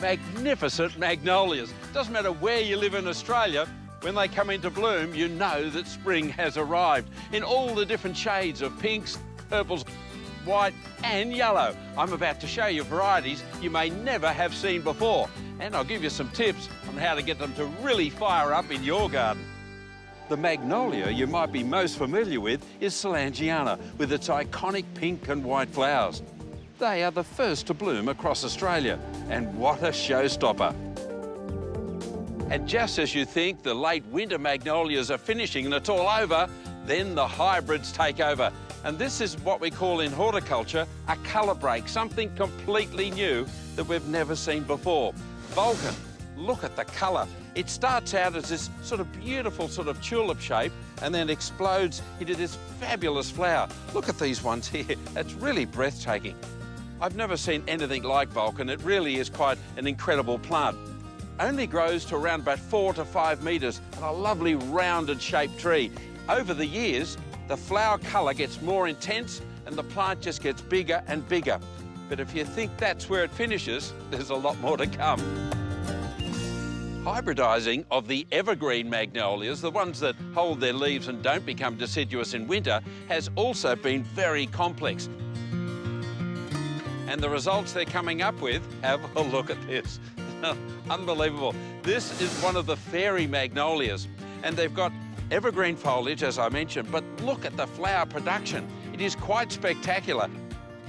Magnificent magnolias. Doesn't matter where you live in Australia, when they come into bloom, you know that spring has arrived in all the different shades of pinks, purples, white and yellow. I'm about to show you varieties you may never have seen before, and I'll give you some tips on how to get them to really fire up in your garden. The magnolia you might be most familiar with is Solangiana, with its iconic pink and white flowers. They are the first to bloom across Australia, and what a showstopper. And just as you think the late winter magnolias are finishing and it's all over, then the hybrids take over. And this is what we call in horticulture a colour break, something completely new that we've never seen before. Vulcan, look at the colour. It starts out as this sort of beautiful sort of tulip shape and then explodes into this fabulous flower. Look at these ones here. It's really breathtaking. I've never seen anything like Vulcan. It really is quite an incredible plant. Only grows to around about 4 to 5 metres and a lovely rounded shaped tree. Over the years, the flower colour gets more intense and the plant just gets bigger and bigger. But if you think that's where it finishes, there's a lot more to come. Hybridising of the evergreen magnolias, the ones that hold their leaves and don't become deciduous in winter, has also been very complex. And the results they're coming up with, have a look at this. Unbelievable. This is one of the fairy magnolias, and they've got evergreen foliage, as I mentioned, but look at the flower production. It is quite spectacular.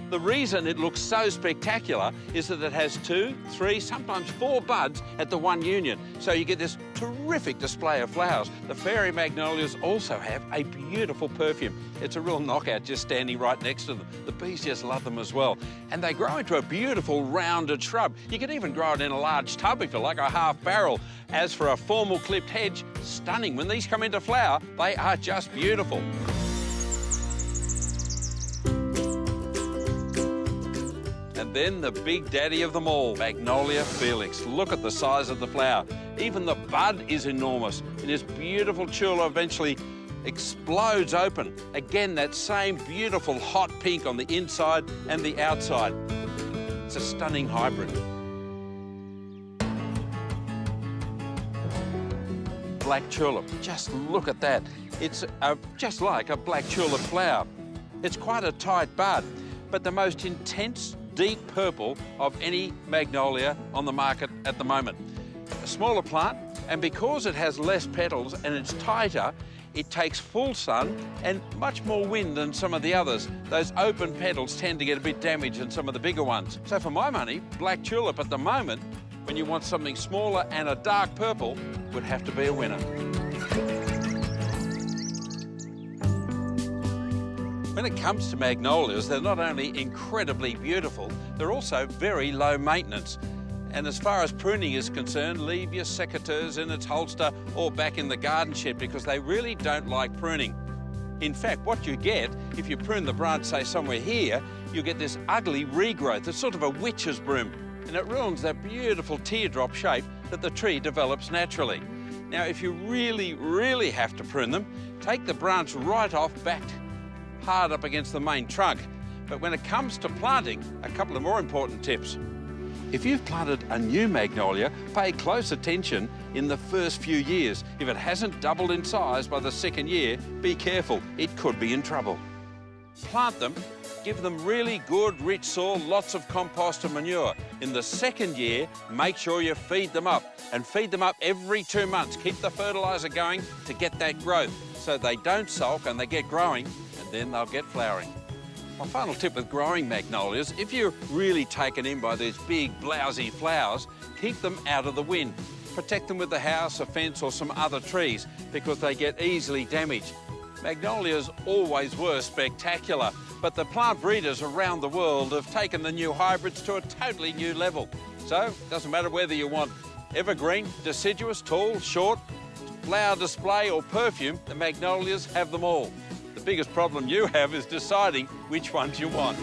The reason it looks so spectacular is that it has 2, 3, sometimes 4 buds at the one union. So you get this terrific display of flowers. The fairy magnolias also have a beautiful perfume. It's a real knockout just standing right next to them. The bees just love them as well. And they grow into a beautiful rounded shrub. You can even grow it in a large tub if you like, a half barrel. As for a formal clipped hedge, stunning. When these come into flower, they are just beautiful. And then the big daddy of them all, Magnolia Felix. Look at the size of the flower. Even the bud is enormous. And this beautiful tulip eventually explodes open. Again, that same beautiful hot pink on the inside and the outside. It's a stunning hybrid. Black tulip, just look at that. It's just like a black tulip flower. It's quite a tight bud, but the most intense, deep purple of any magnolia on the market at the moment. A smaller plant, and because it has less petals and it's tighter, it takes full sun and much more wind than some of the others. Those open petals tend to get a bit damaged in some of the bigger ones. So for my money, black tulip at the moment, when you want something smaller and a dark purple, would have to be a winner. When it comes to magnolias, they're not only incredibly beautiful, they're also very low maintenance. And as far as pruning is concerned, leave your secateurs in its holster or back in the garden shed because they really don't like pruning. In fact, what you get, if you prune the branch, say somewhere here, you get this ugly regrowth. It's sort of a witch's broom, and it ruins that beautiful teardrop shape that the tree develops naturally. Now, if you really, really have to prune them, take the branch right off, back hard up against the main trunk. But when it comes to planting, a couple of more important tips. If you've planted a new magnolia, pay close attention in the first few years. If it hasn't doubled in size by the second year, be careful, it could be in trouble. Plant them, give them really good, rich soil, lots of compost and manure. In the second year, make sure you feed them up, and feed them up every 2 months. Keep the fertiliser going to get that growth so they don't sulk and they get growing, and then they'll get flowering. My final tip with growing magnolias, if you're really taken in by these big, blousy flowers, keep them out of the wind. Protect them with the house, a fence or some other trees because they get easily damaged. Magnolias always were spectacular, but the plant breeders around the world have taken the new hybrids to a totally new level. So, it doesn't matter whether you want evergreen, deciduous, tall, short, flower display or perfume, the magnolias have them all. The biggest problem you have is deciding which ones you want.